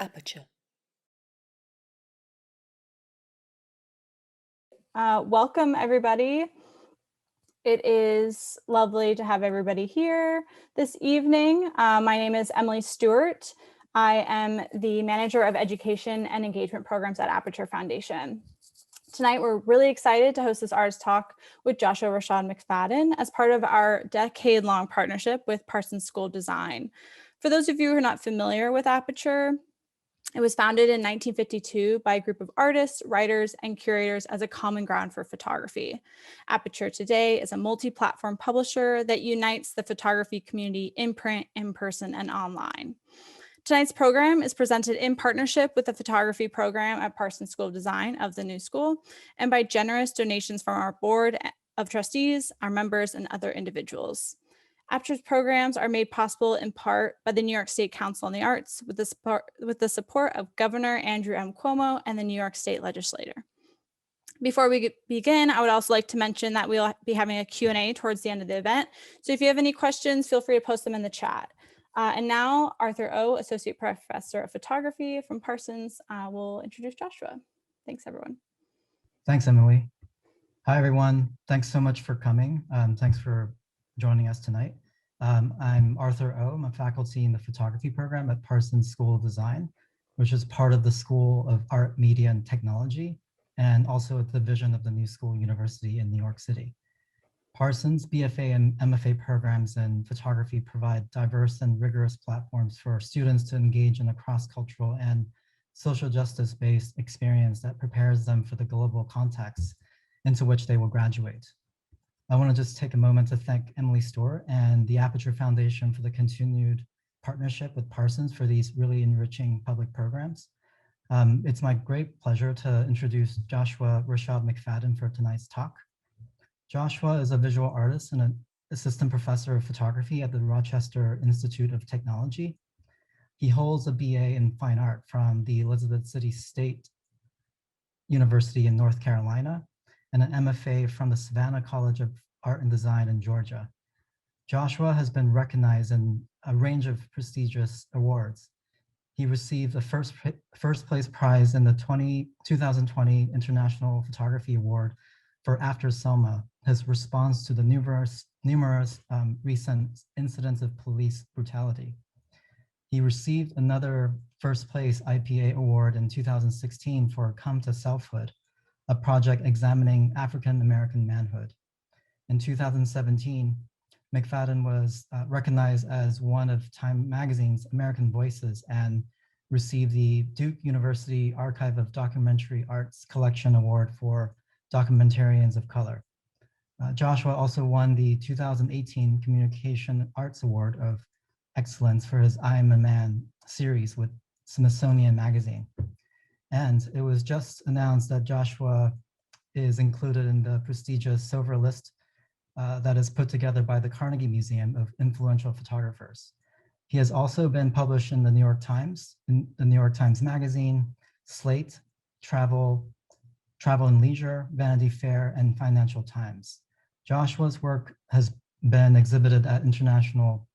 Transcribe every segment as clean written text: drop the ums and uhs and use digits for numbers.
Aperture. Welcome, everybody. It is lovely to have everybody here this evening. My name is Emily Stewart. I am the Manager of Education and Engagement Programs at Aperture Foundation. Tonight, we're really excited to host this artist talk with Joshua Rashaad McFadden as part of our decade-long partnership with Parsons School of Design. For those of you who are not familiar with Aperture, it was founded in 1952 by a group of artists, writers, and curators as a common ground for photography. Aperture today is a multi-platform publisher that unites the photography community in print, in person, and online. Tonight's program is presented in partnership with the photography program at Parsons School of Design of the New School and by generous donations from our board of trustees, our members, and other individuals. Aperture's programs are made possible in part by the New York State Council on the Arts with the support of Governor Andrew M. Cuomo and the New York State Legislature. Before we begin, I would also like to mention that we'll be having a Q&A towards the end of the event. So if you have any questions, feel free to post them in the chat. And now Arthur O, Associate Professor of Photography from Parsons, will introduce Joshua. Thanks, everyone. Thanks, Emily. Hi, everyone. Thanks so much for coming. Thanks for joining us tonight. I'm Arthur O. I'm a faculty in the photography program at Parsons School of Design, which is part of the School of Art, Media, and Technology, and also a division of the New School University in New York City. Parsons BFA and MFA programs in photography provide diverse and rigorous platforms for students to engage in a cross-cultural and social justice-based experience that prepares them for the global context into which they will graduate. I want to just take a moment to thank Emily Stewart and the Aperture Foundation for the continued partnership with Parsons for these really enriching public programs. It's my great pleasure to introduce Joshua Rashaad McFadden for tonight's talk. Joshua is a visual artist and an assistant professor of photography at the Rochester Institute of Technology. He holds a BA in fine art from the Elizabeth City State University in North Carolina and an MFA from the Savannah College of Art and Design in Georgia. Joshua has been recognized in a range of prestigious awards. He received the first place prize in the 2020 International Photography Award for After Selma, his response to the numerous recent incidents of police brutality. He received another first place IPA award in 2016 for Come to Selfhood, a project examining African-American manhood. In 2017, McFadden was recognized as one of Time Magazine's American Voices and received the Duke University Archive of Documentary Arts Collection Award for Documentarians of Color. Joshua also won the 2018 Communication Arts Award of Excellence for his I Am a Man series with Smithsonian Magazine. And it was just announced that Joshua is included in the prestigious Silver List that is put together by the Carnegie Museum of Influential Photographers. He has also been published in the New York Times, Magazine, Slate, Travel and Leisure, Vanity Fair, and Financial Times. Joshua's work has been exhibited at international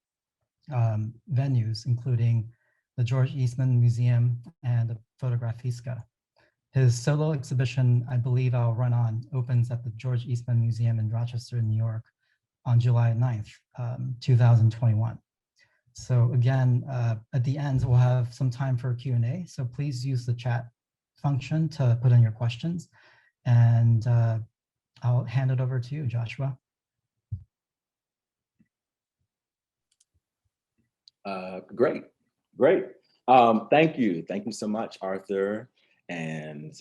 venues, including the George Eastman Museum and the Fotografiska. His solo exhibition, I Believe I'll Run On, opens at the George Eastman Museum in Rochester, New York on July 9th, 2021. So again, at the end, we'll have some time for Q&A. So please use the chat function to put in your questions. And I'll hand it over to you, Joshua. Great. Thank you so much, Arthur. And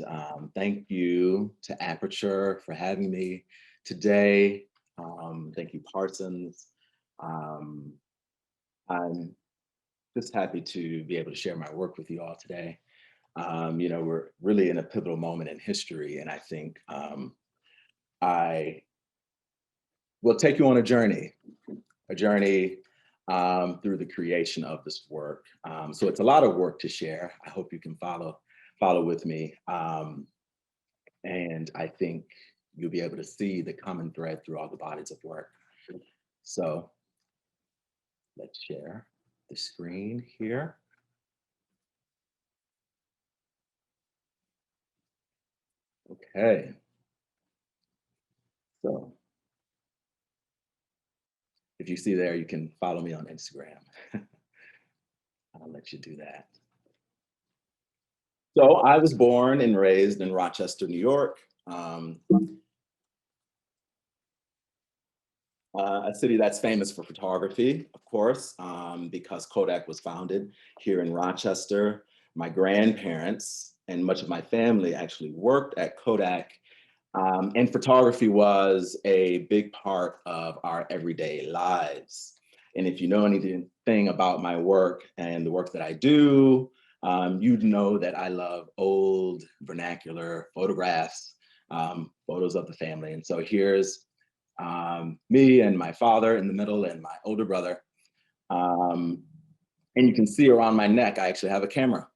thank you to Aperture for having me today. Thank you, Parsons. I'm just happy to be able to share my work with you all today. We're really in a pivotal moment in history, and I think I will take you on a journey through the creation of this work. So it's a lot of work to share. I hope you can follow with me. And I think you'll be able to see the common thread through all the bodies of work. So let's share the screen here. Okay. So if you see there, you can follow me on Instagram. I'll let you do that. So I was born and raised in Rochester, New York, a city that's famous for photography, of course, because Kodak was founded here in Rochester. My grandparents and much of my family actually worked at Kodak, and photography was a big part of our everyday lives. And if you know anything about my work and the work that I do, you'd know that I love old vernacular photographs, photos of the family. And so here's me and my father in the middle and my older brother. And you can see around my neck, I actually have a camera.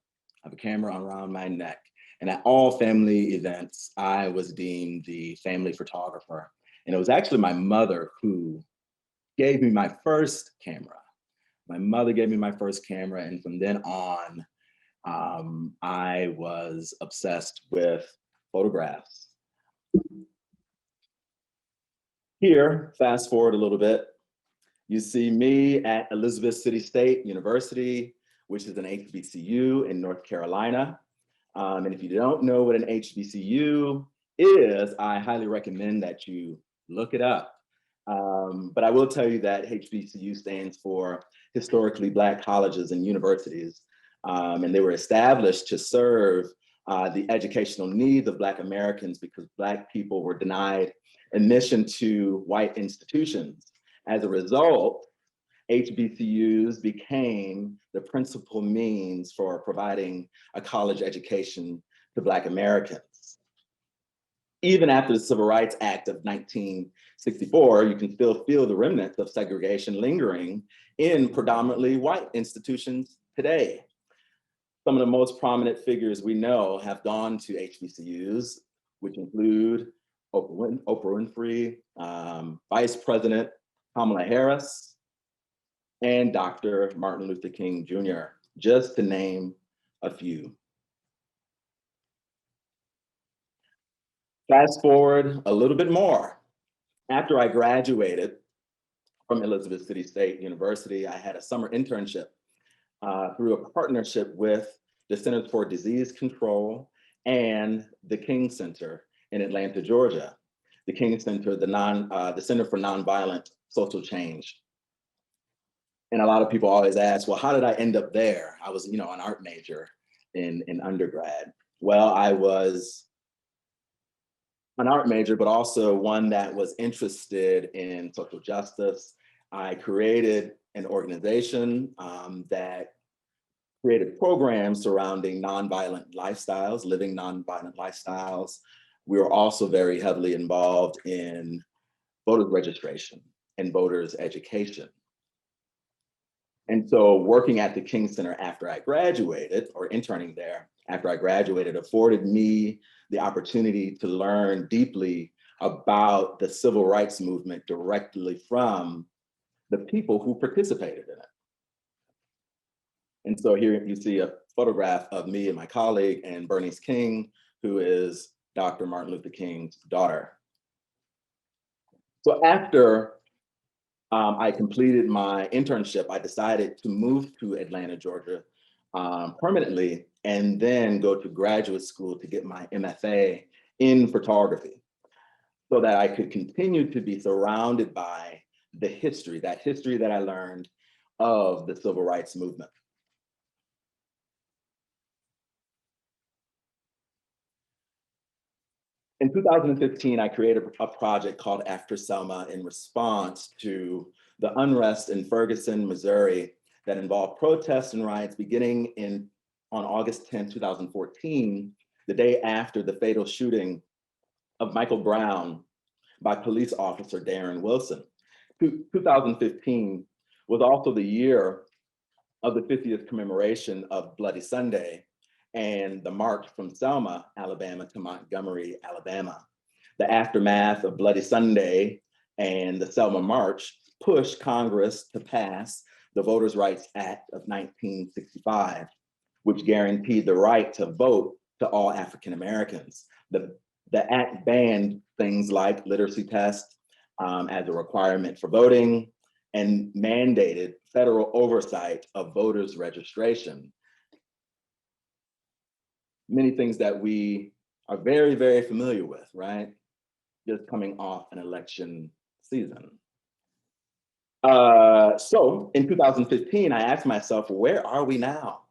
I have a camera around my neck. And at all family events, I was deemed the family photographer. And it was actually my mother who gave me my first camera. My mother gave me my first camera. And from then on, I was obsessed with photographs. Here, fast forward a little bit, you see me at Elizabeth City State University, which is an HBCU in North Carolina. And if you don't know what an HBCU is, I highly recommend that you look it up. But I will tell you that HBCU stands for Historically Black Colleges and Universities. And they were established to serve the educational needs of Black Americans because Black people were denied admission to white institutions. As a result, HBCUs became the principal means for providing a college education to Black Americans. Even after the Civil Rights Act of 1964, you can still feel the remnants of segregation lingering in predominantly white institutions today. Some of the most prominent figures we know have gone to HBCUs, which include Oprah Winfrey, Vice President Kamala Harris, and Dr. Martin Luther King Jr., just to name a few. Fast forward a little bit more. After I graduated from Elizabeth City State University, I had a summer internship through a partnership with the Centers for Disease Control and the King Center in Atlanta, Georgia. The King Center, the Center for Nonviolent Social Change. And a lot of people always ask, well, how did I end up there? I was, an art major in undergrad. Well, I was an art major, but also one that was interested in social justice. I created an organization that created programs surrounding nonviolent lifestyles, living nonviolent lifestyles. We were also very heavily involved in voter registration and voters education. And so working at the King Center after I graduated, or interning there after I graduated, afforded me the opportunity to learn deeply about the civil rights movement directly from the people who participated in it. And so here you see a photograph of me and my colleague and Bernice King, who is Dr. Martin Luther King's daughter. So after I completed my internship, I decided to move to Atlanta, Georgia permanently, and then go to graduate school to get my MFA in photography so that I could continue to be surrounded by the history that I learned of the civil rights movement. In 2015, I created a project called After Selma in response to the unrest in Ferguson, Missouri, that involved protests and riots beginning on August 10, 2014, the day after the fatal shooting of Michael Brown by police officer Darren Wilson. 2015 was also the year of the 50th commemoration of Bloody Sunday and the march from Selma, Alabama to Montgomery, Alabama. The aftermath of Bloody Sunday and the Selma March pushed Congress to pass the Voters' Rights Act of 1965, which guaranteed the right to vote to all African Americans. The The act banned things like literacy tests as a requirement for voting and mandated federal oversight of voters' registration. Many things that we are very, very familiar with, right? Just coming off an election season. So in 2015, I asked myself, where are we now?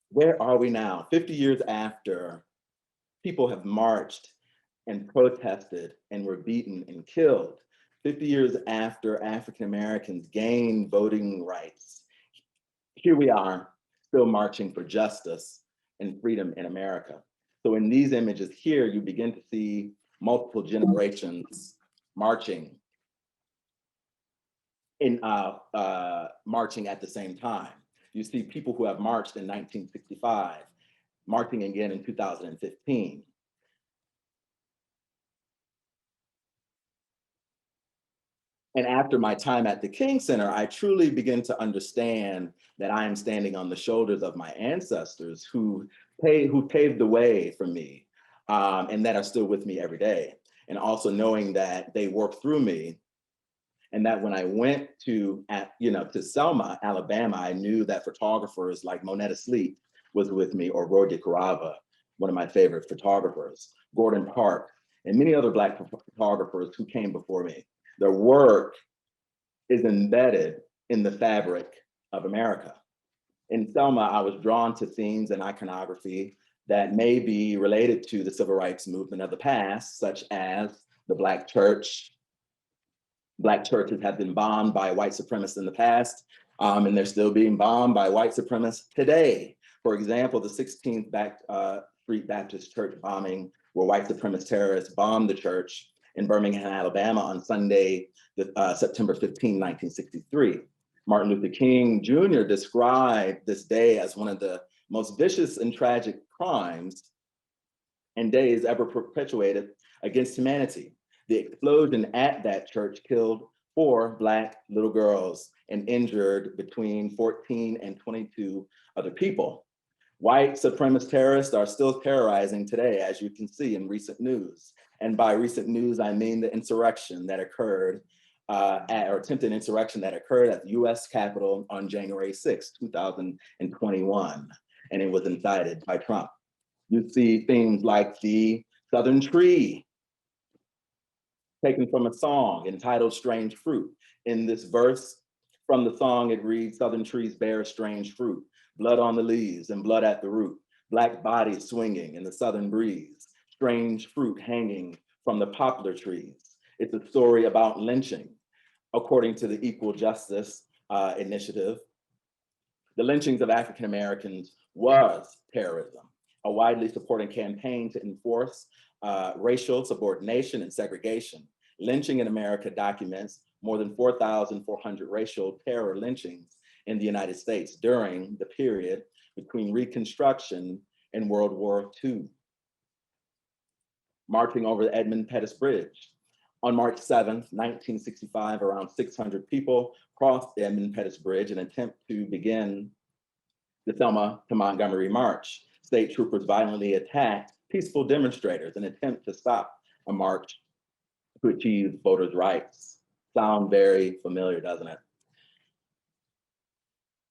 Where are we now? 50 years after people have marched and protested and were beaten and killed. 50 years after African Americans gained voting rights, here we are still marching for justice and freedom in America. So in these images here, you begin to see multiple generations marching marching at the same time. You see people who have marched in 1965, marching again in 2015. And after my time at the King Center, I truly begin to understand that I am standing on the shoulders of my ancestors who paved the way for me and that are still with me every day. And also knowing that they worked through me, and that when I went to Selma, Alabama, I knew that photographers like Monetta Sleep was with me, or Roy DeCarava, one of my favorite photographers, Gordon Park, and many other Black photographers who came before me. Their work is embedded in the fabric of America. In Selma, I was drawn to themes and iconography that may be related to the civil rights movement of the past, such as the Black church. Black churches have been bombed by white supremacists in the past, and they're still being bombed by white supremacists today. For example, the 16th Street Baptist Church bombing, where white supremacist terrorists bombed the church in Birmingham, Alabama on Sunday, September 15, 1963. Martin Luther King Jr. described this day as one of the most vicious and tragic crimes and days ever perpetuated against humanity. The explosion at that church killed 4 Black little girls and injured between 14 and 22 other people. White supremacist terrorists are still terrorizing today, as you can see in recent news. And by recent news, I mean the insurrection that occurred, or attempted insurrection that occurred at the US Capitol on January 6, 2021. And it was incited by Trump. You see things like the Southern Tree, taken from a song entitled Strange Fruit. In this verse from the song, it reads, "Southern trees bear strange fruit, blood on the leaves and blood at the root, Black bodies swinging in the southern breeze, strange fruit hanging from the poplar trees." It's a story about lynching. According to the Equal Justice Initiative, the lynchings of African Americans was terrorism, a widely supported campaign to enforce racial subordination and segregation. Lynching in America documents more than 4,400 racial terror lynchings in the United States during the period between Reconstruction and World War II. Marching over the Edmund Pettus Bridge. On March 7th, 1965, around 600 people crossed the Edmund Pettus Bridge in an attempt to begin the Selma to Montgomery March. State troopers violently attacked peaceful demonstrators in an attempt to stop a march to achieve voters' rights. Sound very familiar, doesn't it?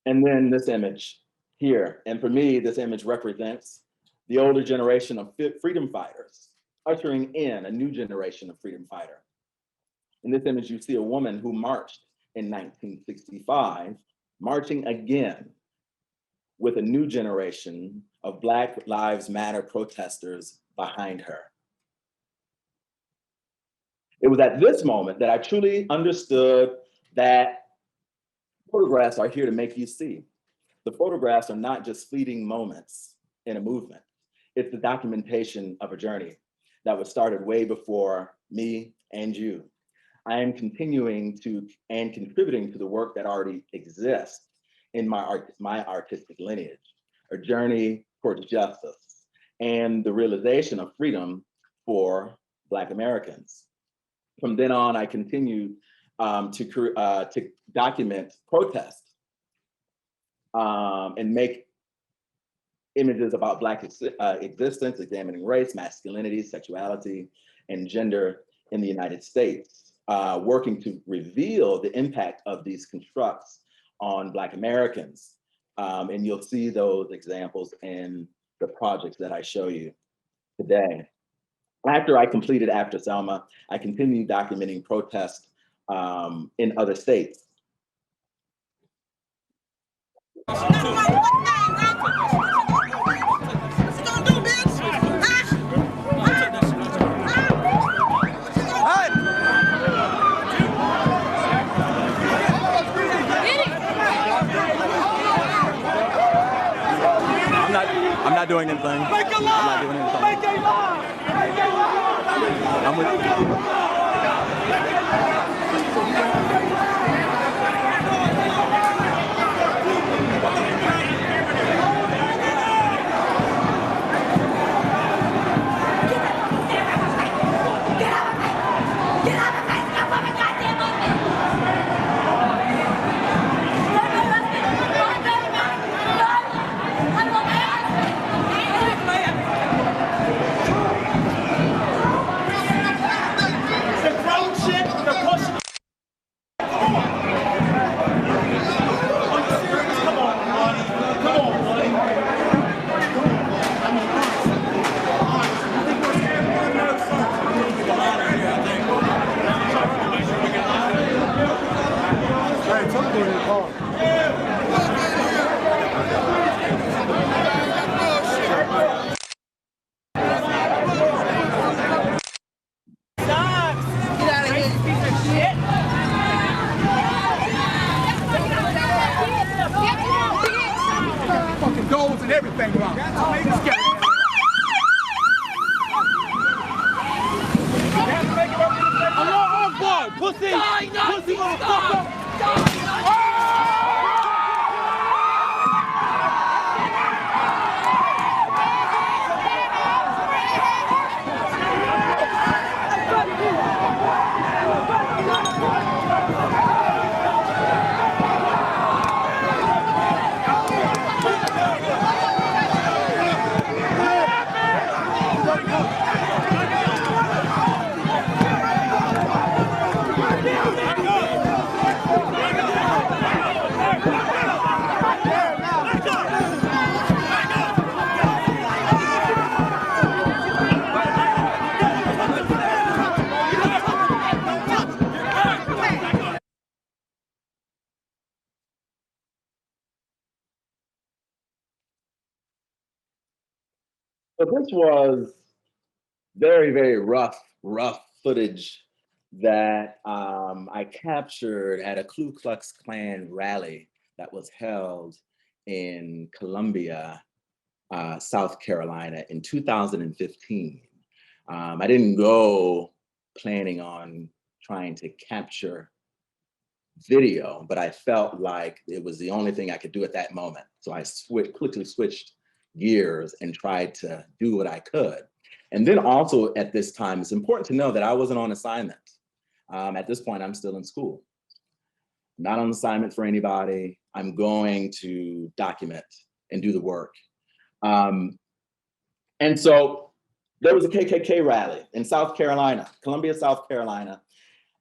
And then this image here. And for me, this image represents the older generation of freedom fighters, ushering in a new generation of freedom fighter. In this image, you see a woman who marched in 1965, marching again with a new generation of Black Lives Matter protesters behind her. It was at this moment that I truly understood that photographs are here to make you see. The photographs are not just fleeting moments in a movement. It's the documentation of a journey that was started way before me and you. I am continuing to and contributing to the work that already exists in my artistic lineage, a journey towards justice and the realization of freedom for Black Americans. From then on, I continued to document protest and make images about Black existence, examining race, masculinity, sexuality, and gender in the United States, working to reveal the impact of these constructs on Black Americans. And you'll see those examples in the projects that I show you today. After I completed After Selma, I continued documenting protests in other states. I'm not doing anything. Make a lie! I'm not doing anything. Make a lie! Make a lie! I'm with goals and everything wrong. Pussy! Pussy motherfucker! So this was very, very rough footage that I captured at a Ku Klux Klan rally that was held in Columbia, South Carolina in 2015. I didn't go planning on trying to capture video, but I felt like it was the only thing I could do at that moment. So I quickly switched gears and tried to do what I could. And then also at this time, it's important to know that I wasn't on assignment. At this point, I'm still in school. Not on assignment for anybody. I'm going to document and do the work. And so there was a KKK rally in South Carolina, Columbia, South Carolina,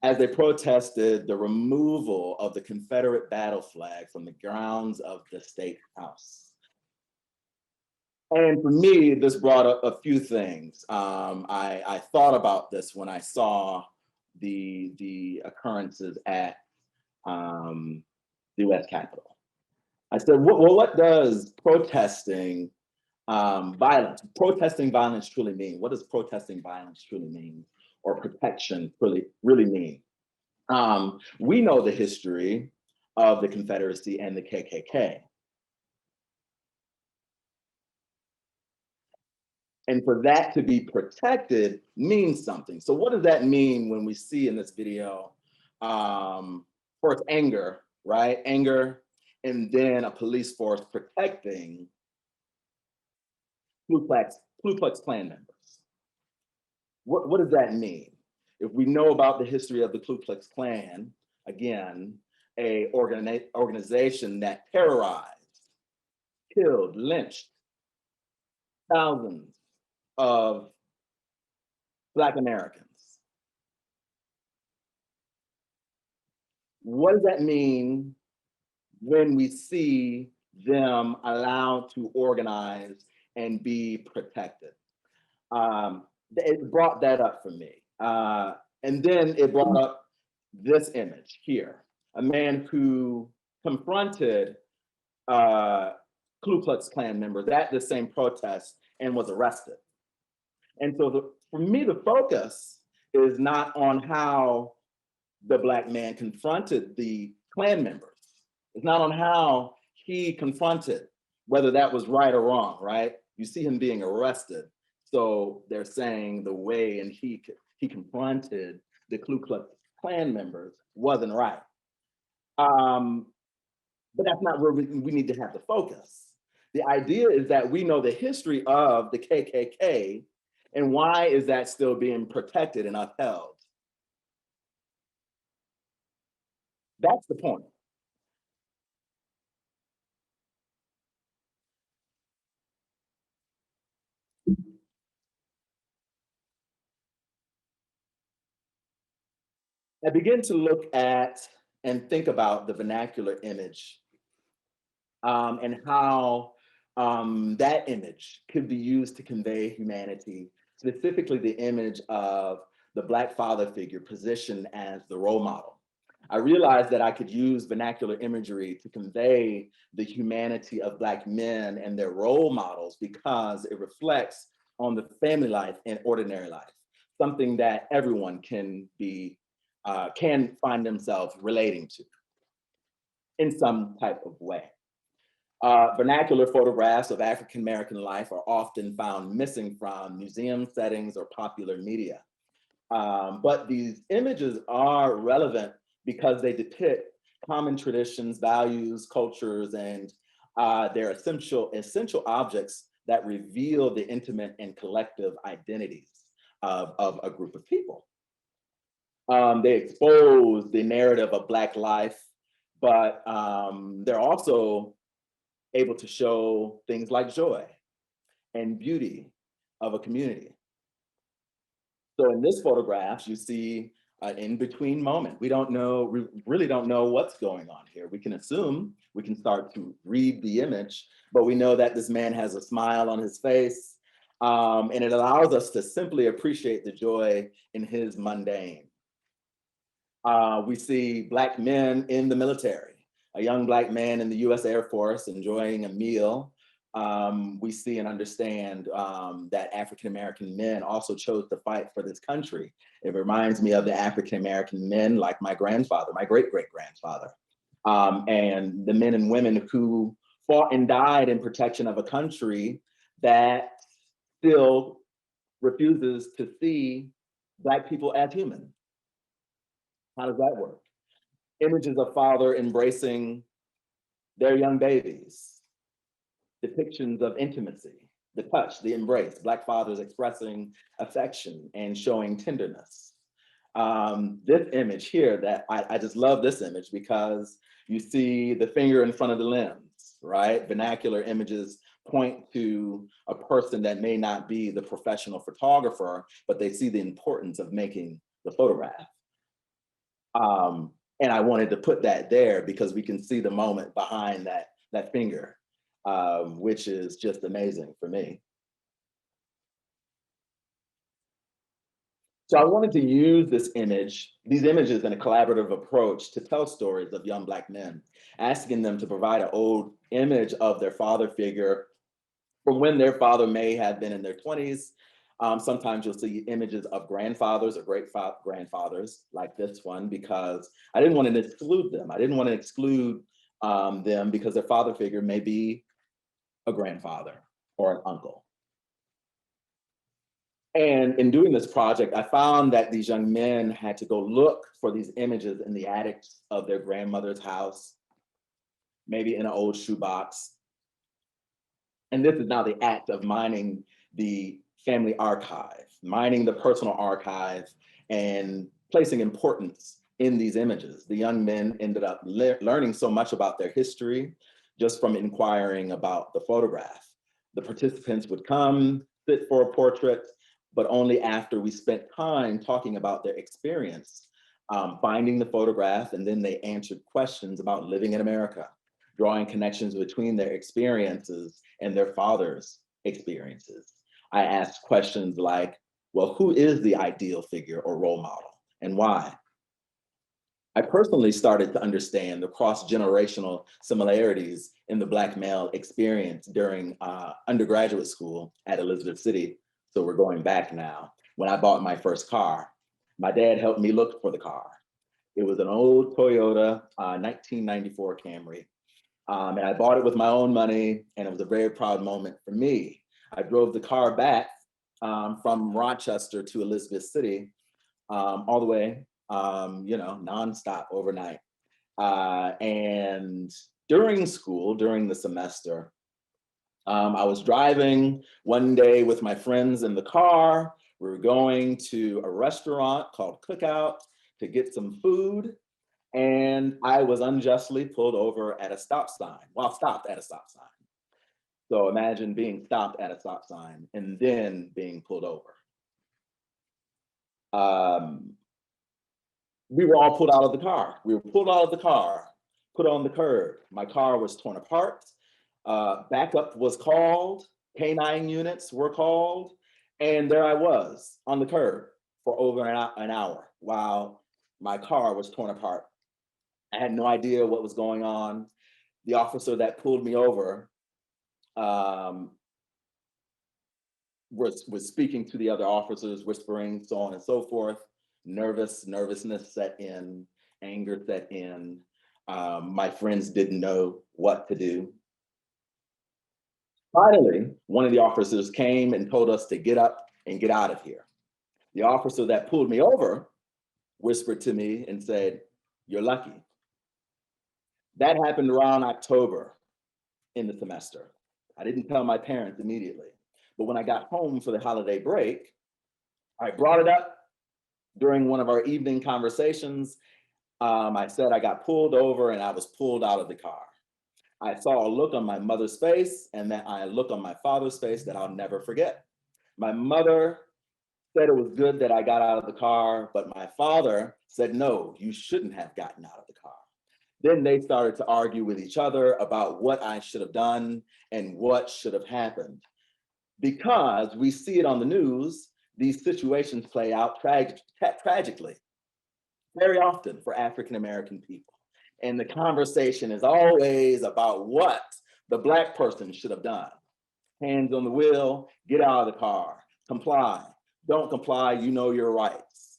as they protested the removal of the Confederate battle flag from the grounds of the State House. And for me, this brought up a few things. I thought about this when I saw the occurrences at the US Capitol. I said, well, what does protesting violence truly mean? What does protesting violence truly mean? Or protection really mean? We know the history of the Confederacy and the KKK. And for that to be protected means something. So what does that mean when we see in this video, first anger, right? Anger, and then a police force protecting Ku Klux Klan members. What does that mean? If we know about the history of the Ku Klux Klan, again, a organization that terrorized, killed, lynched thousands of Black Americans. What does that mean when we see them allowed to organize and be protected? It brought that up for me. And then it brought up this image here, a man who confronted Ku Klux Klan members at the same protest and was arrested. And so for me, the focus is not on how the Black man confronted the Klan members. It's not on how he confronted, whether that was right or wrong, right? You see him being arrested. So they're saying the way and he confronted the Ku Klux Klan members wasn't right. But that's not where we need to have the focus. The idea is that we know the history of the KKK and why is that still being protected and upheld? That's the point. I begin to look at and think about the vernacular image and how that image could be used to convey humanity, specifically the image of the Black father figure positioned as the role model. I realized that I could use vernacular imagery to convey the humanity of Black men and their role models because it reflects on the family life and ordinary life, something that everyone can find themselves relating to in some type of way. Vernacular photographs of African-American life are often found missing from museum settings or popular media. But these images are relevant because they depict common traditions, values, cultures, and they're essential objects that reveal the intimate and collective identities of a group of people. They expose the narrative of Black life, but they're also able to show things like joy and beauty of a community. So in this photograph, you see an in-between moment. We really don't know what's going on here. We can assume, we can start to read the image, but we know that this man has a smile on his face, and it allows us to simply appreciate the joy in his mundane. We see Black men in the military, a young Black man in the US Air Force enjoying a meal. We see and understand that African-American men also chose to fight for this country. It reminds me of the African-American men like my grandfather, my great-great-grandfather, and the men and women who fought and died in protection of a country that still refuses to see Black people as human. How does that work? Images of father embracing their young babies, depictions of intimacy, the touch, the embrace, Black fathers expressing affection and showing tenderness. This image here, that I just love this image because you see the finger in front of the lens, right? Vernacular images point to a person that may not be the professional photographer, but they see the importance of making the photograph. And I wanted to put that there because we can see the moment behind that finger, which is just amazing for me. So I wanted to use these images in a collaborative approach to tell stories of young Black men, asking them to provide an old image of their father figure from when their father may have been in their 20s. Sometimes you'll see images of grandfathers or great-grandfathers like this one, because I didn't want to exclude them. I didn't want to exclude them because their father figure may be a grandfather or an uncle. And in doing this project, I found that these young men had to go look for these images in the attics of their grandmother's house, maybe in an old shoebox. And this is now the act of mining the family archive, mining the personal archive, and placing importance in these images. The young men ended up learning so much about their history just from inquiring about the photograph. The participants would come, sit for a portrait, but only after we spent time talking about their experience, finding the photograph, and then they answered questions about living in America, drawing connections between their experiences and their father's experiences. I asked questions like, well, who is the ideal figure or role model and why? I personally started to understand the cross-generational similarities in the Black male experience during undergraduate school at Elizabeth City. So we're going back now. When I bought my first car, my dad helped me look for the car. It was an old Toyota 1994 Camry. And I bought it with my own money, and it was a very proud moment for me. I drove the car back from Rochester to Elizabeth City, all the way, nonstop overnight. And during school, during the semester, I was driving one day with my friends in the car. We were going to a restaurant called Cookout to get some food. And I was unjustly pulled over at a stop sign, stopped at a stop sign. So imagine being stopped at a stop sign and then being pulled over. We were all pulled out of the car. We were pulled out of the car, put on the curb. My car was torn apart. Backup was called, K9 units were called, and there I was on the curb for over an hour while my car was torn apart. I had no idea what was going on. The officer that pulled me over was speaking to the other officers, whispering, so on and so forth. Nervousness set in, anger set in. My friends didn't know what to do. Finally, one of the officers came and told us to get up and get out of here. The officer that pulled me over whispered to me and said, "You're lucky." That happened around October in the semester. I didn't tell my parents immediately, but when I got home for the holiday break, I brought it up during one of our evening conversations. I said I got pulled over and I was pulled out of the car. I saw a look on my mother's face and then a look on my father's face that I'll never forget. My mother said it was good that I got out of the car, but my father said, no, you shouldn't have gotten out of the car. Then they started to argue with each other about what I should have done and what should have happened. Because we see it on the news, these situations play out tragically, very often for African-American people. And the conversation is always about what the Black person should have done. Hands on the wheel, get out of the car, comply. Don't comply, you know your rights,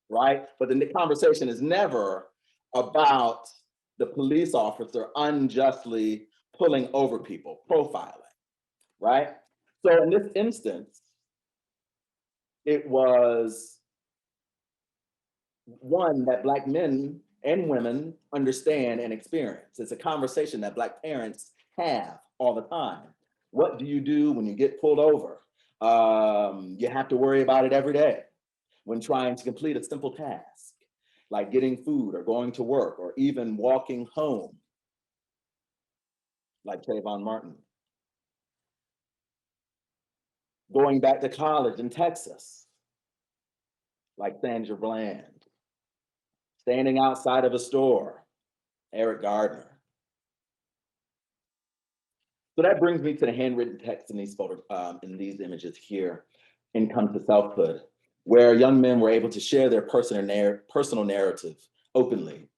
right? But the conversation is never about the police officer unjustly pulling over people, profiling, right? So in this instance, it was one that Black men and women understand and experience. It's a conversation that Black parents have all the time. What do you do when you get pulled over? You have to worry about it every day when trying to complete a simple task, like getting food or going to work or even walking home, like Trayvon Martin. Going back to college in Texas, like Sandra Bland. Standing outside of a store, Eric Gardner. So that brings me to the handwritten text in these images here in Come to Selfhood, where young men were able to share their personal narrative openly.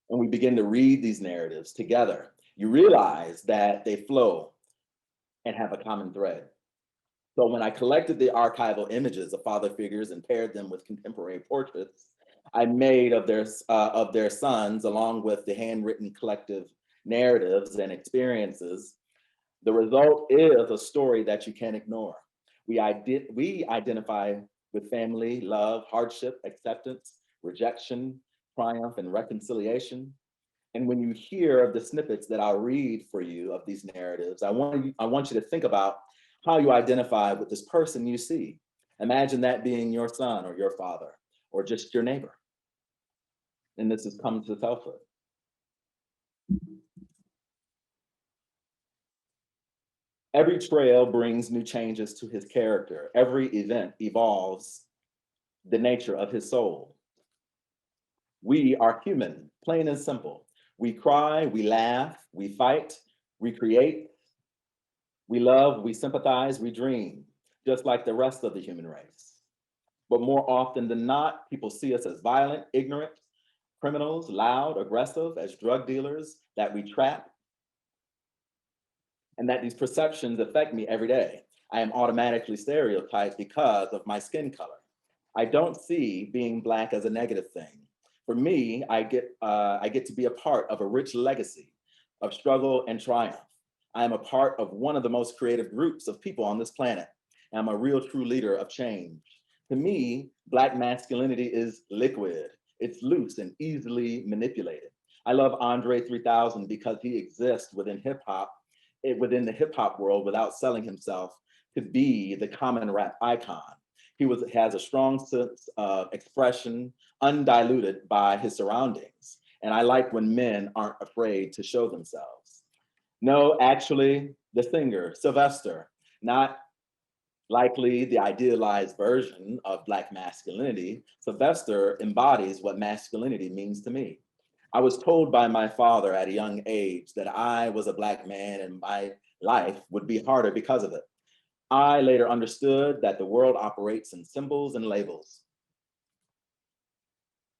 And we begin to read these narratives together. You realize that they flow and have a common thread. So when I collected the archival images of father figures and paired them with contemporary portraits, I made of their sons, along with the handwritten collective narratives and experiences. The result is a story that you can't ignore. We identify with family, love, hardship, acceptance, rejection, triumph, and reconciliation. And when you hear the snippets that I'll read for you of these narratives, I want you to think about how you identify with this person you see. Imagine that being your son or your father or just your neighbor. And this has come to selfhood. Every trail brings new changes to his character. Every event evolves the nature of his soul. We are human, plain and simple. We cry, we laugh, we fight, we create, we love, we sympathize, we dream, just like the rest of the human race. But more often than not, people see us as violent, ignorant, criminals, loud, aggressive, as drug dealers that we trap, and that these perceptions affect me every day. I am automatically stereotyped because of my skin color. I don't see being Black as a negative thing. For me, I get to be a part of a rich legacy of struggle and triumph. I am a part of one of the most creative groups of people on this planet. I'm a real true leader of change. To me, Black masculinity is liquid. It's loose and easily manipulated. I love Andre 3000 because he exists within hip hop, within the hip hop world without selling himself to be the common rap icon. He has a strong sense of expression, undiluted by his surroundings. And I like when men aren't afraid to show themselves. No, actually, the singer, Sylvester, not likely the idealized version of Black masculinity, Sylvester embodies what masculinity means to me. I was told by my father at a young age that I was a Black man and my life would be harder because of it. I later understood that the world operates in symbols and labels.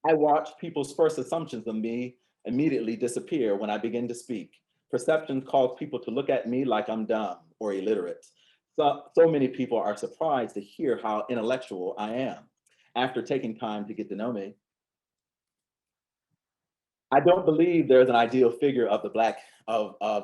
I watched people's first assumptions of me immediately disappear when I begin to speak. Perception cause people to look at me like I'm dumb or illiterate. So many people are surprised to hear how intellectual I am. After taking time to get to know me, I don't believe there's an ideal figure of the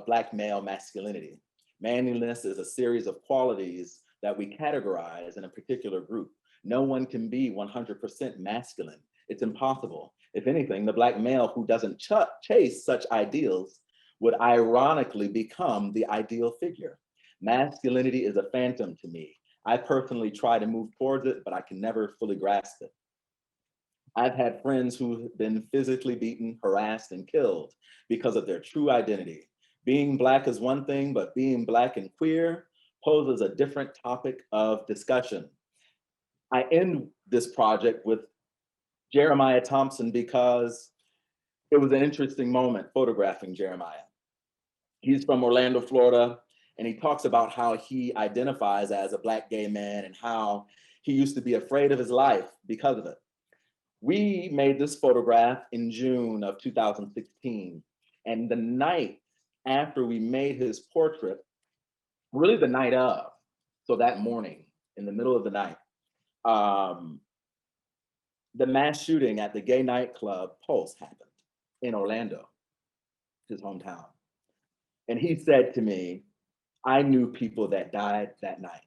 Black male masculinity. Manliness is a series of qualities that we categorize in a particular group. No one can be 100% masculine. It's impossible. If anything, the Black male who doesn't chase such ideals would ironically become the ideal figure. Masculinity is a phantom to me. I personally try to move towards it, but I can never fully grasp it. I've had friends who've been physically beaten, harassed, and killed because of their true identity. Being Black is one thing, but being Black and queer poses a different topic of discussion. I end this project with Jeremiah Thompson because it was an interesting moment photographing Jeremiah. He's from Orlando, Florida, and he talks about how he identifies as a Black gay man and how he used to be afraid of his life because of it. We made this photograph in June of 2016, and the night after we made his portrait, really the night of, so that morning, in the middle of the night, the mass shooting at the gay nightclub Pulse happened in Orlando, his hometown. And he said to me, I knew people that died that night.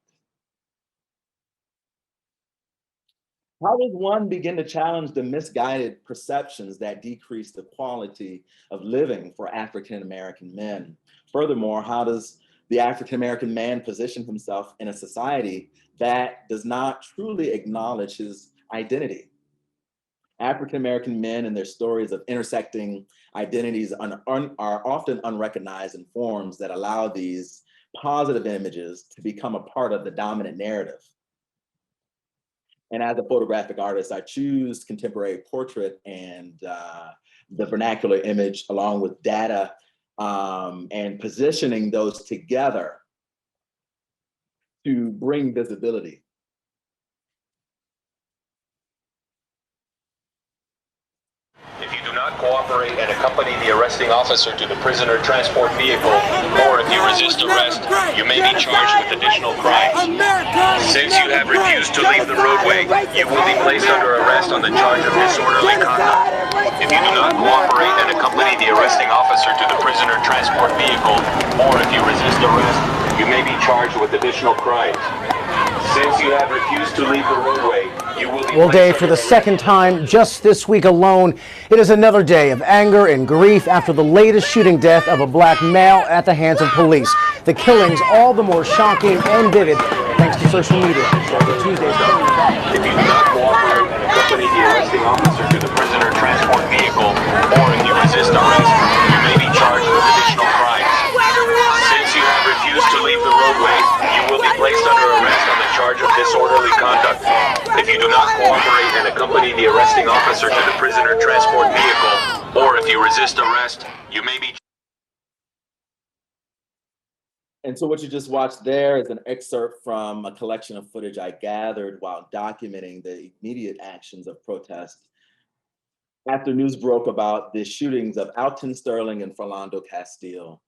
How does one begin to challenge the misguided perceptions that decrease the quality of living for African-American men? Furthermore, how does the African-American man position himself in a society that does not truly acknowledge his identity? African-American men and their stories of intersecting identities are often unrecognized in forms that allow these positive images to become a part of the dominant narrative. And as a photographic artist, I choose contemporary portrait and the vernacular image along with data and positioning those together to bring visibility. If you do not cooperate and accompany the arresting officer to the prisoner transport vehicle, or if you resist arrest, you may be charged with additional crimes. Since you have refused to leave the roadway, you will be placed under arrest on the charge of disorderly conduct. If you do not cooperate and accompany the arresting officer to the prisoner transport vehicle, or if you resist arrest, you may be charged with additional crimes. Since you have refused to leave the roadway, you will be Well, Dave, for the second time just this week alone, it is another day of anger and grief after the latest shooting death of a Black male at the hands of police. The killings all the more shocking and vivid thanks to social media. Tuesday's If you do not cooperate and accompany the arresting officer to the prisoner transport vehicle, or if you resist arrest, you may be charged with additional crimes. Since you have refused to leave the roadway, you do not cooperate and accompany the arresting officer to the prisoner transport vehicle, or if you resist arrest, you may be. And so what you just watched there is an excerpt from a collection of footage I gathered while documenting the immediate actions of protest after news broke about the shootings of Alton Sterling and Philando Castile.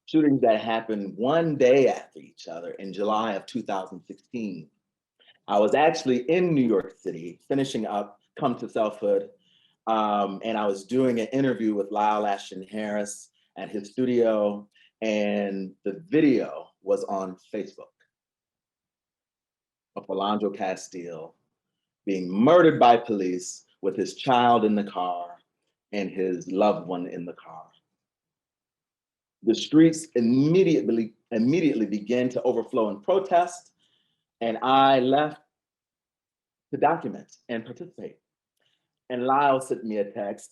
Shootings that happened one day after each other in July of 2016. I was actually in New York City finishing up Come to Selfhood, and I was doing an interview with Lyle Ashton Harris at his studio, and the video was on Facebook of Philando Castile being murdered by police with his child in the car and his loved one in the car. The streets immediately began to overflow in protest, and I left to document and participate. And Lyle sent me a text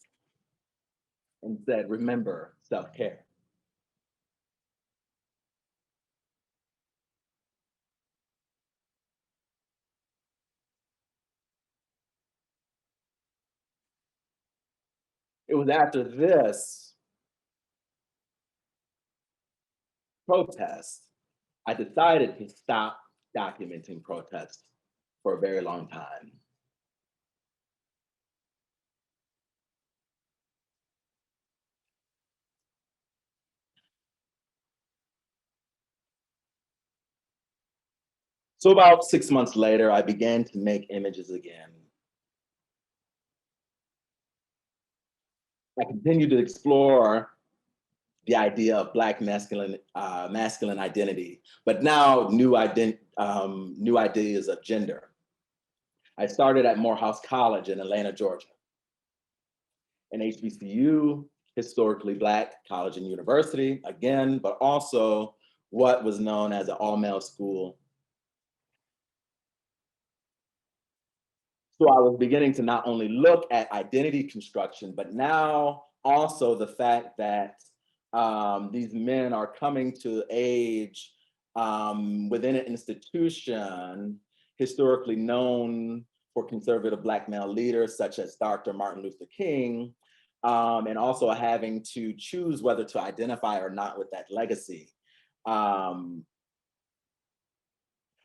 and said, remember self-care. It was after this protest, I decided to stop documenting protests for a very long time. So about 6 months later, I began to make images again. I continued to explore the idea of Black masculine identity, but now new ideas of gender. I started at Morehouse College in Atlanta, Georgia, an HBCU, historically Black college and university, again, but also what was known as an all-male school. So I was beginning to not only look at identity construction, but now also the fact that these men are coming to age within an institution historically known for conservative Black male leaders such as Dr. Martin Luther King, and also having to choose whether to identify or not with that legacy.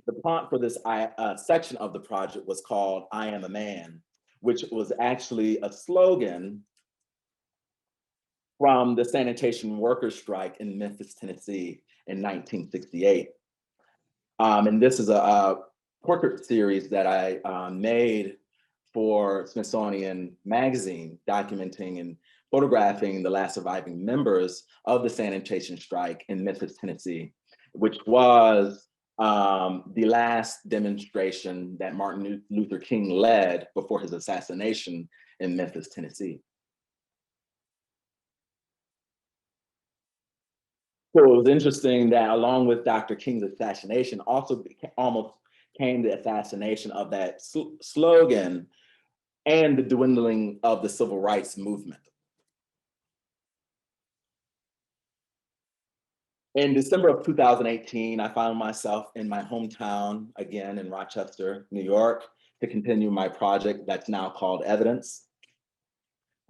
The prompt for this section of the project was called I Am a Man, which was actually a slogan from the sanitation workers' strike in Memphis, Tennessee in 1968. And this is a portrait series that I made for Smithsonian Magazine, documenting and photographing the last surviving members of the sanitation strike in Memphis, Tennessee, which was the last demonstration that Martin Luther King led before his assassination in Memphis, Tennessee. So it was interesting that along with Dr. King's assassination also almost came the assassination of that slogan and the dwindling of the civil rights movement. In December of 2018, I found myself in my hometown, again in Rochester, New York, to continue my project that's now called Evidence.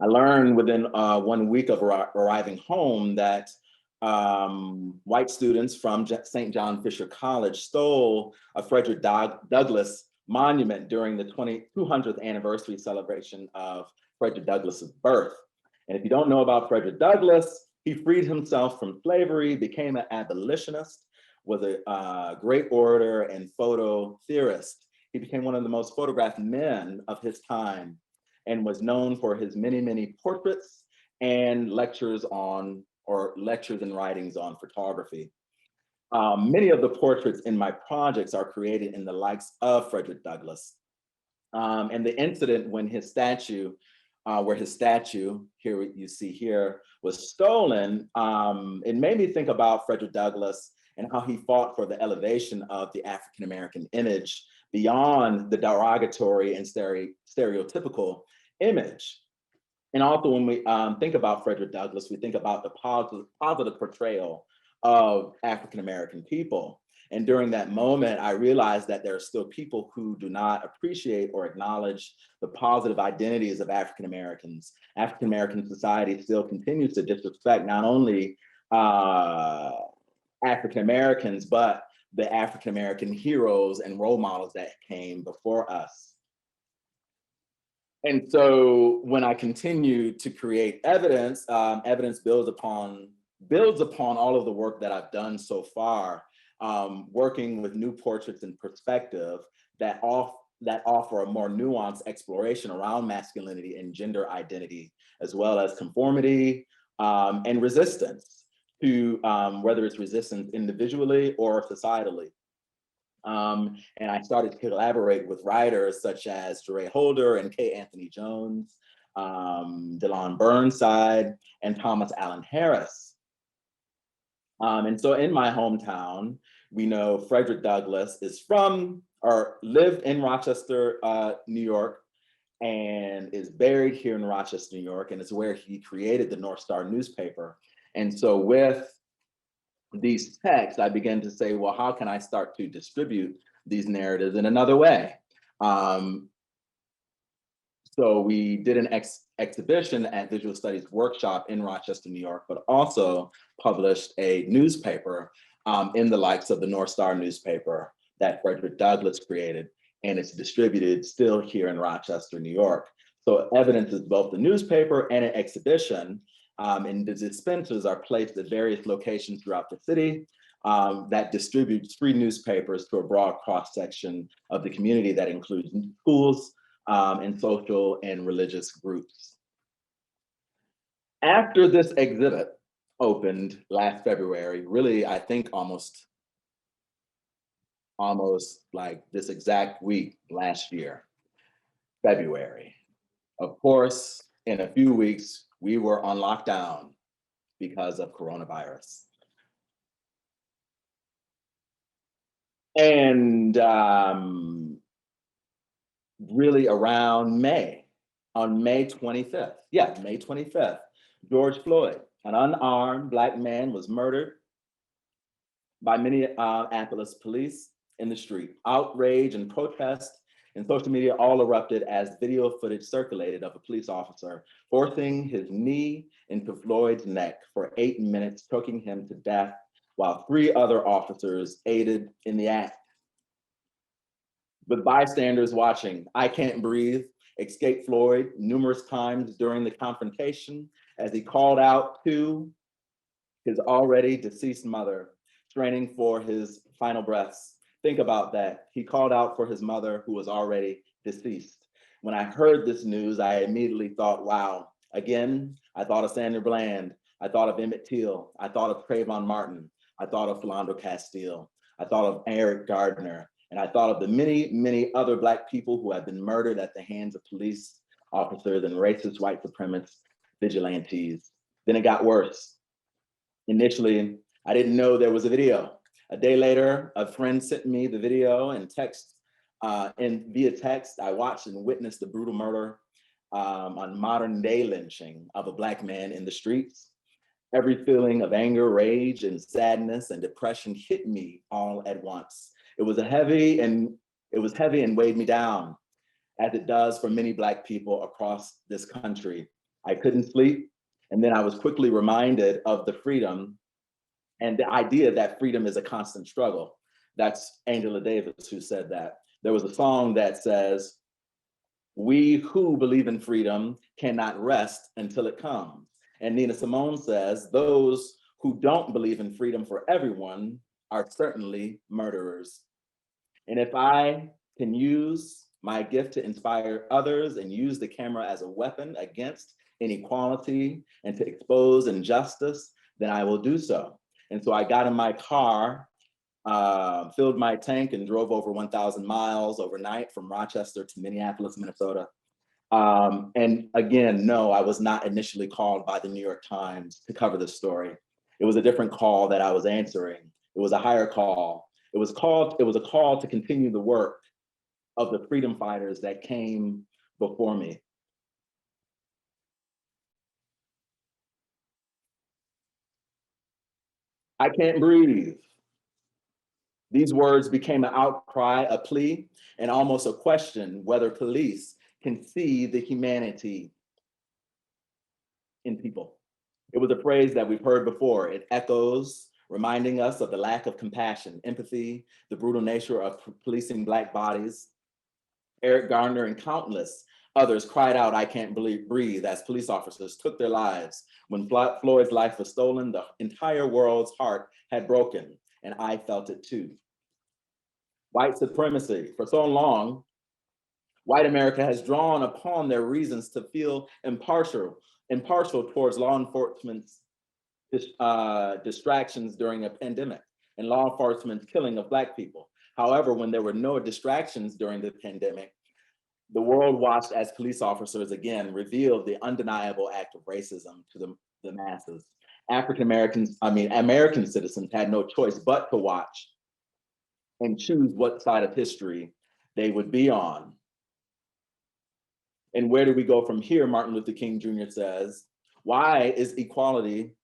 I learned within 1 week of arriving home that white students from St. John Fisher College stole a Frederick Douglass monument during the 200th anniversary celebration of Frederick Douglass's birth. And if you don't know about Frederick Douglass, he freed himself from slavery, became an abolitionist, was a great orator and photo theorist. He became one of the most photographed men of his time and was known for his many, many portraits and lectures and writings on photography. Many of the portraits in my projects are created in the likes of Frederick Douglass. And the incident when his statue, here you see here, was stolen, it made me think about Frederick Douglass and how he fought for the elevation of the African-American image beyond the derogatory and stereotypical image. And also when we think about Frederick Douglass, we think about the positive portrayal of African-American people. And during that moment, I realized that there are still people who do not appreciate or acknowledge the positive identities of African-Americans. African-American society still continues to disrespect not only African-Americans, but the African-American heroes and role models that came before us. And so when I continue to create evidence, evidence builds upon all of the work that I've done so far, working with new portraits and perspective that offer a more nuanced exploration around masculinity and gender identity, as well as conformity and resistance to whether it's resistance individually or societally. And I started to collaborate with writers such as Jeray Holder and K. Anthony Jones, Delon Burnside, and Thomas Allen Harris. And so in my hometown, we know Frederick Douglass is from, or lived in Rochester, New York, and is buried here in Rochester, New York, and it's where he created the North Star newspaper. And so with these texts, I began to say, well, how can I start to distribute these narratives in another way? So we did an exhibition at Visual Studies Workshop in Rochester, New York, but also published a newspaper in the likes of the North Star newspaper that Frederick Douglass created, and it's distributed still here in Rochester, New York. So evidence is both the newspaper and an exhibition, and the dispensers are placed at various locations throughout the city that distributes free newspapers to a broad cross-section of the community that includes schools and social and religious groups. After this exhibit opened last February, really, I think almost like this exact week last year, February. Of course, in a few weeks, we were on lockdown because of coronavirus. And really around May, on May 25th, May 25th, George Floyd, an unarmed Black man, was murdered by Minneapolis police in the street. Outrage and protest and social media all erupted as video footage circulated of a police officer forcing his knee into Floyd's neck for 8 minutes, choking him to death, while 3 other officers aided in the act. With bystanders watching, "I Can't Breathe" escaped Floyd numerous times during the confrontation as he called out to his already deceased mother, straining for his final breaths. Think about that. He called out for his mother who was already deceased. When I heard this news, I immediately thought, wow. Again, I thought of Sandra Bland. I thought of Emmett Till. I thought of Trayvon Martin. I thought of Philando Castile. I thought of Eric Gardner. And I thought of the many, many other Black people who have been murdered at the hands of police officers and racist white supremacist vigilantes. Then it got worse. Initially, I didn't know there was a video. A day later, a friend sent me the video and text, and via text, I watched and witnessed the brutal murder on modern day lynching of a Black man in the streets. Every feeling of anger, rage, and sadness and depression hit me all at once. It was heavy and weighed me down, as it does for many Black people across this country. I couldn't sleep, and then I was quickly reminded of the freedom and the idea that freedom is a constant struggle. That's Angela Davis who said that. There was a song that says, "We who believe in freedom cannot rest until it comes." And Nina Simone says, "Those who don't believe in freedom for everyone are certainly murderers." And if I can use my gift to inspire others and use the camera as a weapon against inequality and to expose injustice, then I will do so. And so I got in my car, filled my tank, and drove over 1,000 miles overnight from Rochester to Minneapolis, Minnesota. And again, no, I was not initially called by the New York Times to cover this story. It was a different call that I was answering. It was a higher call. It was a call to continue the work of the freedom fighters that came before me. I can't breathe. These words became an outcry, a plea, and almost a question whether police can see the humanity in people. It was a phrase that we've heard before. It echoes, reminding us of the lack of compassion, empathy, the brutal nature of policing Black bodies. Eric Garner and countless others cried out, "I can't breathe," as police officers took their lives. When Floyd's life was stolen, the entire world's heart had broken, and I felt it too. White supremacy. For so long, white America has drawn upon their reasons to feel impartial towards law enforcement's distractions during a pandemic and law enforcement's killing of Black people. However, when there were no distractions during the pandemic, the world watched as police officers again revealed the undeniable act of racism to the masses. American citizens had no choice but to watch and choose what side of history they would be on. And where do we go from here? Martin Luther King Jr. says, why is equality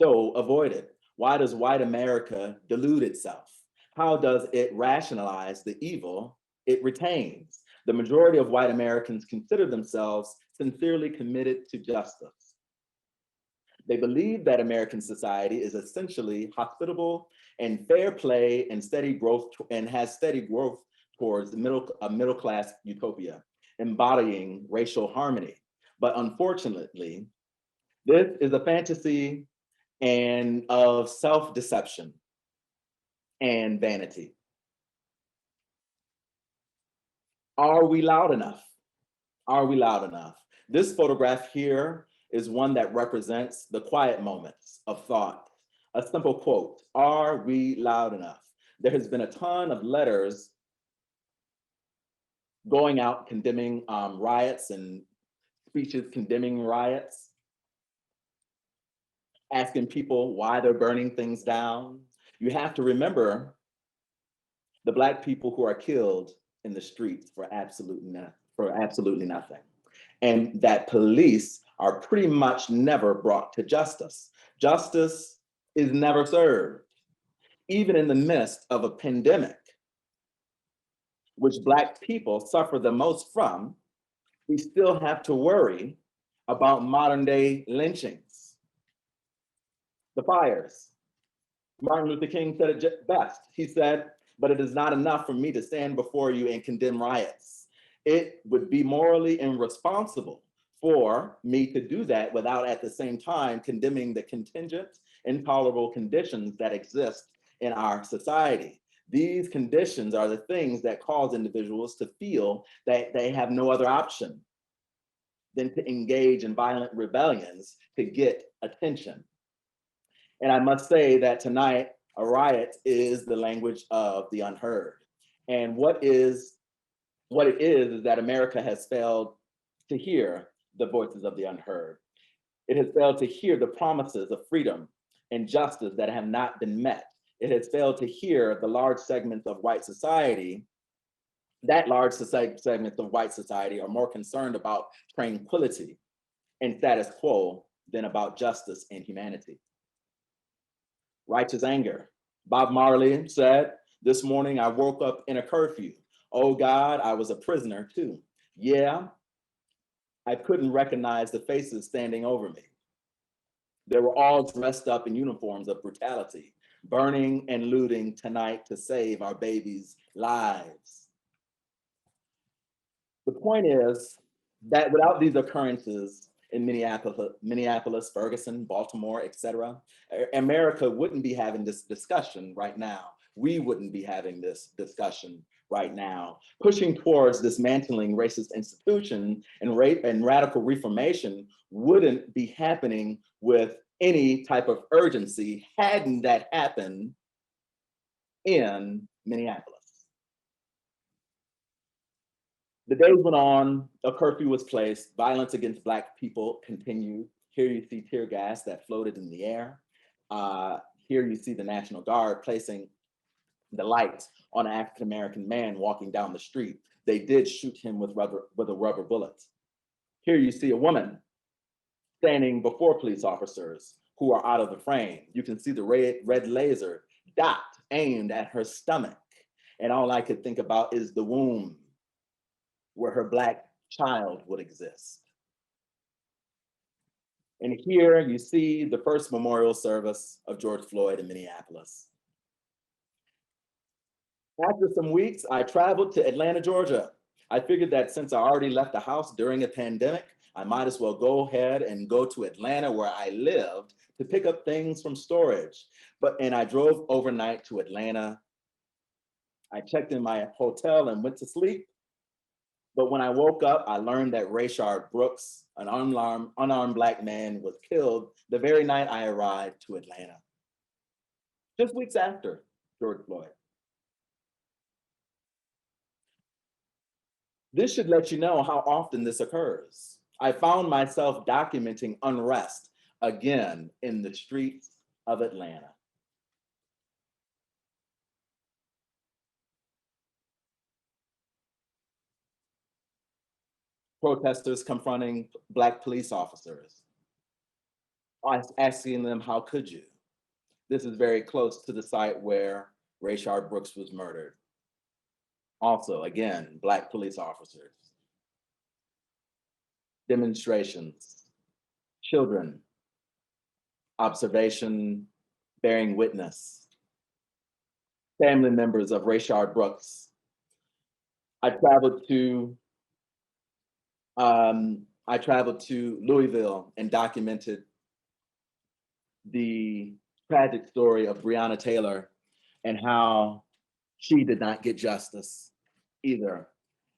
so avoided? Why does white America delude itself? How does it rationalize the evil it retains? The majority of white Americans consider themselves sincerely committed to justice. They believe that American society is essentially hospitable and fair play and steady growth and has steady growth towards a middle-class utopia, embodying racial harmony. But unfortunately, this is a fantasy and of self-deception and vanity. Are we loud enough? Are we loud enough? This photograph here is one that represents the quiet moments of thought. A simple quote, are we loud enough? There has been a ton of letters going out condemning riots and speeches condemning riots, asking people why they're burning things down. You have to remember the Black people who are killed in the streets for absolutely nothing. And that police are pretty much never brought to justice. Justice is never served. Even in the midst of a pandemic, which Black people suffer the most from, we still have to worry about modern day lynchings. The fires. Martin Luther King said it best. He said, but it is not enough for me to stand before you and condemn riots. It would be morally irresponsible for me to do that without at the same time condemning the contingent, intolerable conditions that exist in our society. These conditions are the things that cause individuals to feel that they have no other option than to engage in violent rebellions to get attention. And I must say that tonight, a riot is the language of the unheard. And what it is that America has failed to hear the voices of the unheard. It has failed to hear the promises of freedom and justice that have not been met. It has failed to hear the large segments of white society, that large segments of white society are more concerned about tranquility and status quo than about justice and humanity. Righteous anger. Bob Marley said, this morning I woke up in a curfew. Oh God, I was a prisoner too. Yeah, I couldn't recognize the faces standing over me. They were all dressed up in uniforms of brutality, burning and looting tonight to save our babies' lives. The point is that without these occurrences in Minneapolis, Ferguson, Baltimore, etc., America wouldn't be having this discussion right now. We wouldn't be having this discussion right now. Pushing towards dismantling racist institutions and radical reformation wouldn't be happening with any type of urgency hadn't that happened in Minneapolis. The days went on, a curfew was placed, violence against Black people continued. Here you see tear gas that floated in the air. Here you see the National Guard placing the lights on an African-American man walking down the street. They did shoot him with a rubber bullet. Here you see a woman standing before police officers who are out of the frame. You can see the red laser dot aimed at her stomach. And all I could think about is the womb where her Black child would exist. And here you see the first memorial service of George Floyd in Minneapolis. After some weeks, I traveled to Atlanta, Georgia. I figured that since I already left the house during a pandemic, I might as well go ahead and go to Atlanta where I lived to pick up things from storage. And I drove overnight to Atlanta. I checked in my hotel and went to sleep. But when I woke up, I learned that Rayshard Brooks, an unarmed Black man, was killed the very night I arrived to Atlanta, just weeks after George Floyd. This should let you know how often this occurs. I found myself documenting unrest again in the streets of Atlanta. Protesters confronting Black police officers, asking them, how could you? This is very close to the site where Rayshard Brooks was murdered. Also, again, Black police officers. Demonstrations, children, observation, bearing witness, family members of Rayshard Brooks. I traveled to Louisville and documented the tragic story of Brianna Taylor and how she did not get justice either,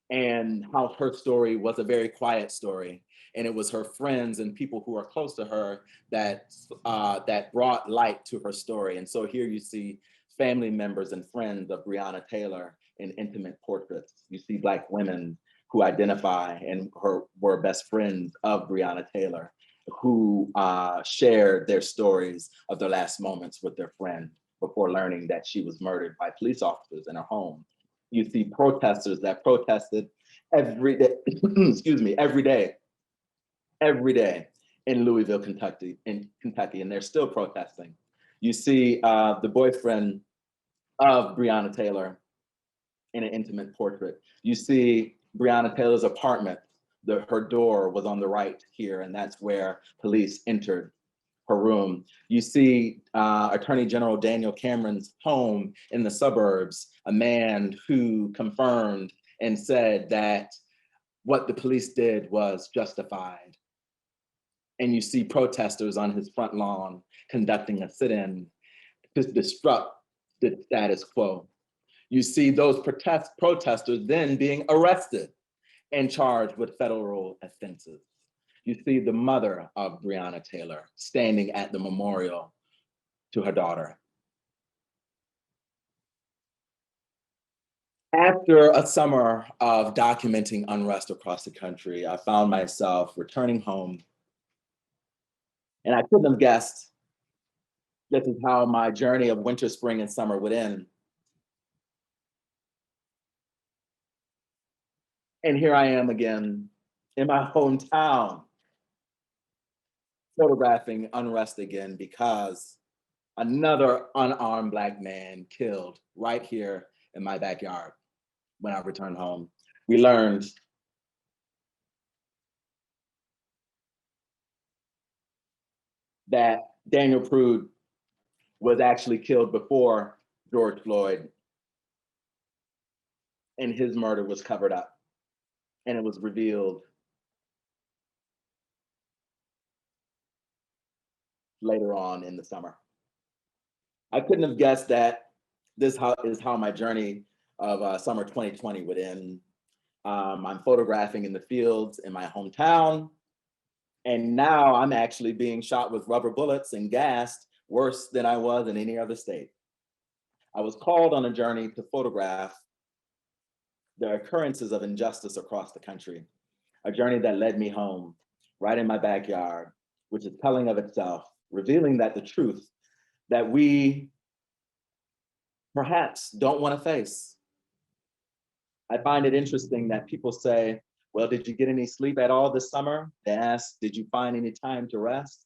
and how her story was a very quiet story. And it was her friends and people who are close to her that brought light to her story. And so here you see family members and friends of Brianna Taylor in intimate portraits. You see Black women who identify and were best friends of Brianna Taylor, who shared their stories of their last moments with their friend before learning that she was murdered by police officers in her home. You see protesters that protested every day, excuse me, every day in Louisville, Kentucky, and they're still protesting. You see the boyfriend of Brianna Taylor in an intimate portrait. You see Brianna Taylor's apartment. Her door was on the right here, and that's where police entered her room. You see Attorney General Daniel Cameron's home in the suburbs, a man who confirmed and said that what the police did was justified. And you see protesters on his front lawn conducting a sit-in to disrupt the status quo. You see those protesters then being arrested and charged with federal offenses. You see the mother of Brianna Taylor standing at the memorial to her daughter. After a summer of documenting unrest across the country, I found myself returning home, and I couldn't have guessed this is how my journey of winter, spring, and summer would end. And here I am again in my hometown, photographing unrest again because another unarmed Black man killed right here in my backyard when I returned home. We learned that Daniel Prude was actually killed before George Floyd, and his murder was covered up, and it was revealed later on in the summer. I couldn't have guessed that this is how my journey of summer 2020 would end. I'm photographing in the fields in my hometown, and now I'm actually being shot with rubber bullets and gassed worse than I was in any other state. I was called on a journey to photograph the occurrences of injustice across the country, a journey that led me home, right in my backyard, which is telling of itself, revealing that the truth that we perhaps don't want to face. I find it interesting that people say, well, did you get any sleep at all this summer? They ask, did you find any time to rest?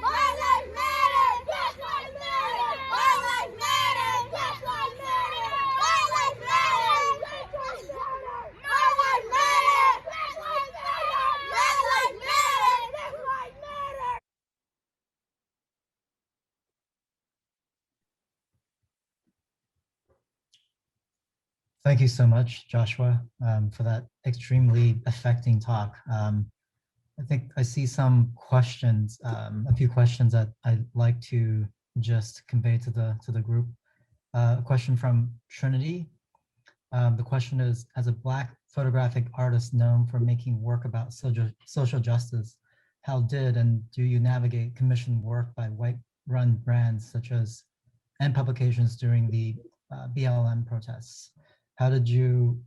Black lives matter. Black lives matter. Black lives matter. Black lives matter. Black lives matter. Black lives matter. Black lives matter. Black lives matter. Black lives matter. Black lives matter. Thank you so much, Joshua, for that extremely affecting talk. I think I see some questions, a few questions that I'd like to just convey to the group. A question from Trinity. The question is, as a Black photographic artist known for making work about social justice, how did and do you navigate commissioned work by white-run brands such as and publications during the BLM protests? How did you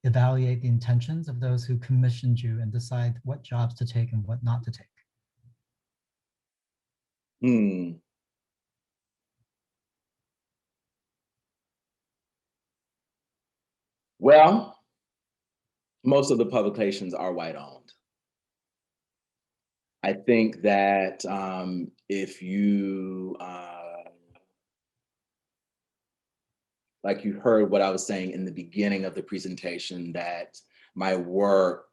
evaluate the intentions of those who commissioned you and decide what jobs to take and what not to take? Well, most of the publications are white owned. I think that if you, like you heard what I was saying in the beginning of the presentation, that my work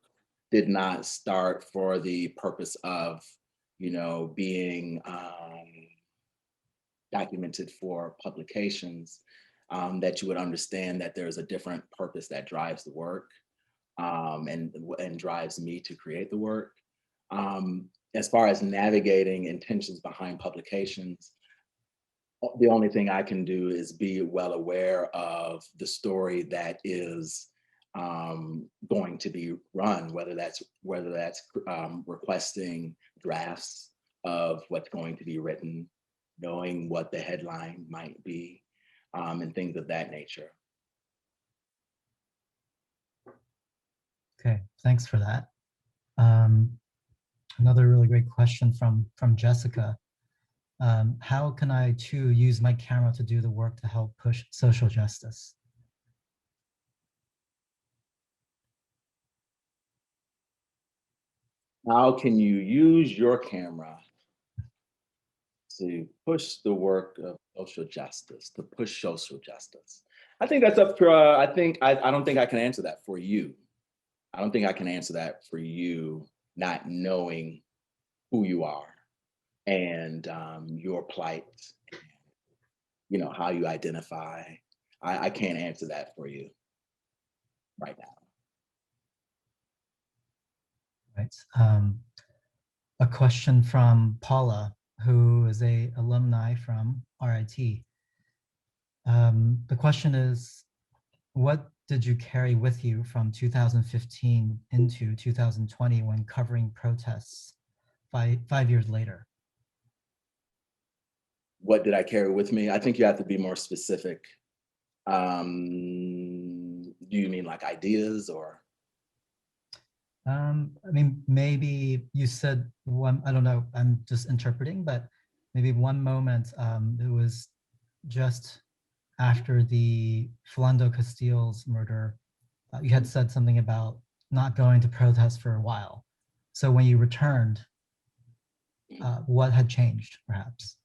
did not start for the purpose of, being documented for publications, that you would understand that there's a different purpose that drives the work and drives me to create the work. As far as navigating intentions behind publications, the only thing I can do is be well aware of the story that is going to be run, whether that's requesting drafts of what's going to be written, knowing what the headline might be, and things of that nature. Okay, thanks for that. Another really great question from Jessica. How can I too use my camera to do the work to help push social justice? How can you use your camera to push the work of social justice, to push social justice? I think that's up to, I don't think I can answer that for you. I don't think I can answer that for you, not knowing who you are and your plight, how you identify. I can't answer that for you right now. Right. A question from Paula, who is a alumni from RIT. The question is, what did you carry with you from 2015 into 2020 when covering protests 5 years later? What did I carry with me? I think you have to be more specific. Do you mean like ideas or? I mean, maybe you said one, I don't know, I'm just interpreting, but maybe one moment, it was just after the Philando Castile's murder, you had said something about not going to protest for a while. So when you returned, what had changed, perhaps?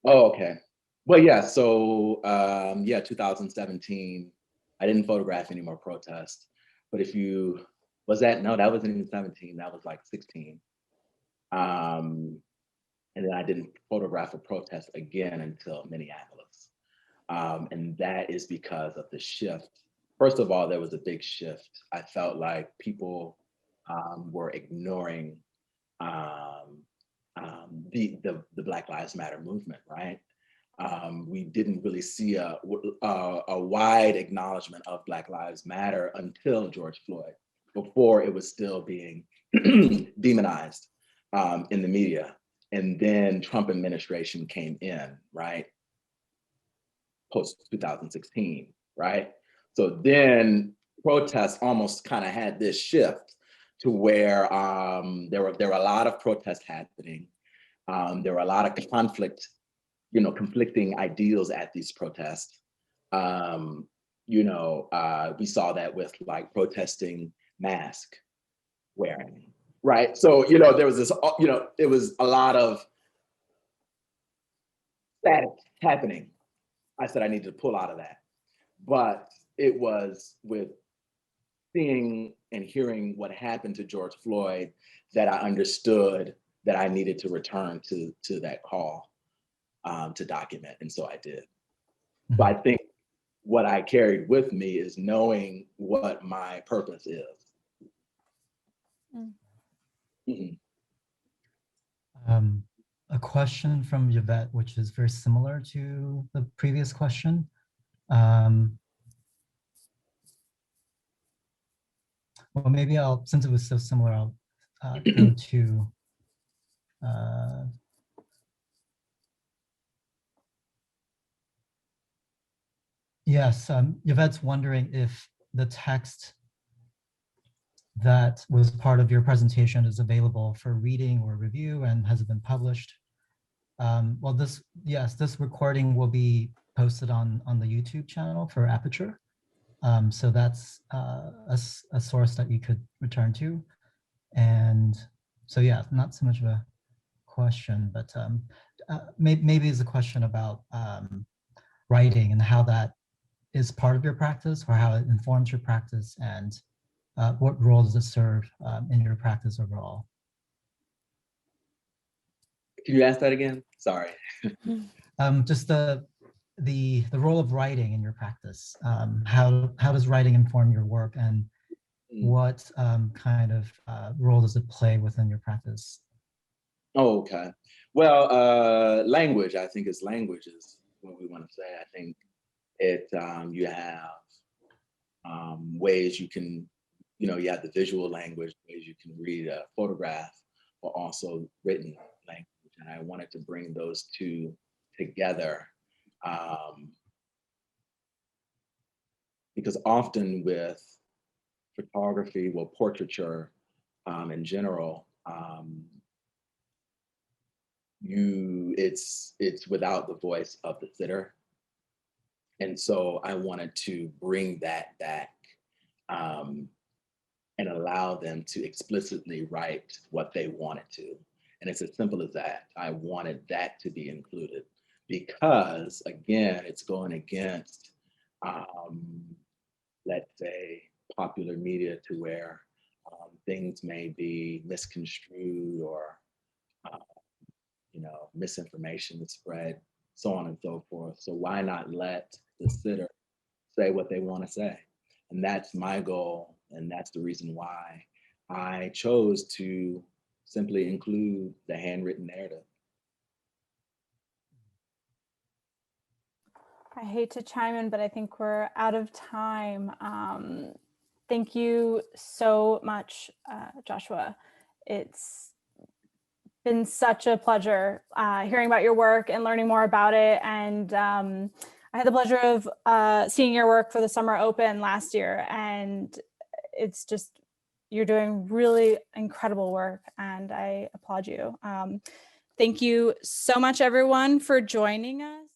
Oh, okay. Well, yeah, so 2017, I didn't photograph any more protests. But no, that wasn't even 17, that was like 16. And then I didn't photograph a protest again until Minneapolis. And that is because of the shift. First of all, there was a big shift. I felt like people were ignoring the Black Lives Matter movement, right? We didn't really see a wide acknowledgement of Black Lives Matter until George Floyd, before it was still being demonized in the media. And then Trump administration came in, right? Post 2016, right? So then protests almost kind of had this shift to where there were a lot of protests happening. There were a lot of conflicting ideals at these protests. We saw that with like protesting mask wearing, right? So, there was this, it was a lot of static happening. I said I needed to pull out of that. But it was with seeing and hearing what happened to George Floyd that I understood that I needed to return to that call to document. And so I did. Mm-hmm. So I think what I carried with me is knowing what my purpose is. Mm-hmm. A question from Yvette, which is very similar to the previous question. well, maybe since it was so similar, I'll go to, yes, Yvette's wondering if the text that was part of your presentation is available for reading or review, and has it been published? Well, this recording will be posted on the YouTube channel for Aperture. So that's a source that you could return to. And so, yeah, not so much of a question, but maybe it's a question about writing and how that is part of your practice, or how it informs your practice, and what role does it serve in your practice overall? Can you ask that again? Sorry. Just the role of writing in your practice. How does writing inform your work, and what kind of role does it play within your practice? Oh, okay. Well, language, I think language is what we want to say. I think you have ways you can, you have the visual language, ways you can read a photograph, but also written language. And I wanted to bring those two together because often with photography, well, portraiture in general, it's without the voice of the sitter. And so I wanted to bring that back and allow them to explicitly write what they wanted to. And it's as simple as that. I wanted that to be included because, again, it's going against, let's say, popular media, to where things may be misconstrued or, misinformation is spread, so on and so forth. So why not let the sitter say what they want to say? And that's my goal. And that's the reason why I chose to simply include the handwritten narrative. I hate to chime in, but I think we're out of time. Thank you so much, Joshua. It's been such a pleasure hearing about your work and learning more about it. And I had the pleasure of seeing your work for the Summer Open last year. And it's just, you're doing really incredible work, and I applaud you. Thank you so much, everyone, for joining us.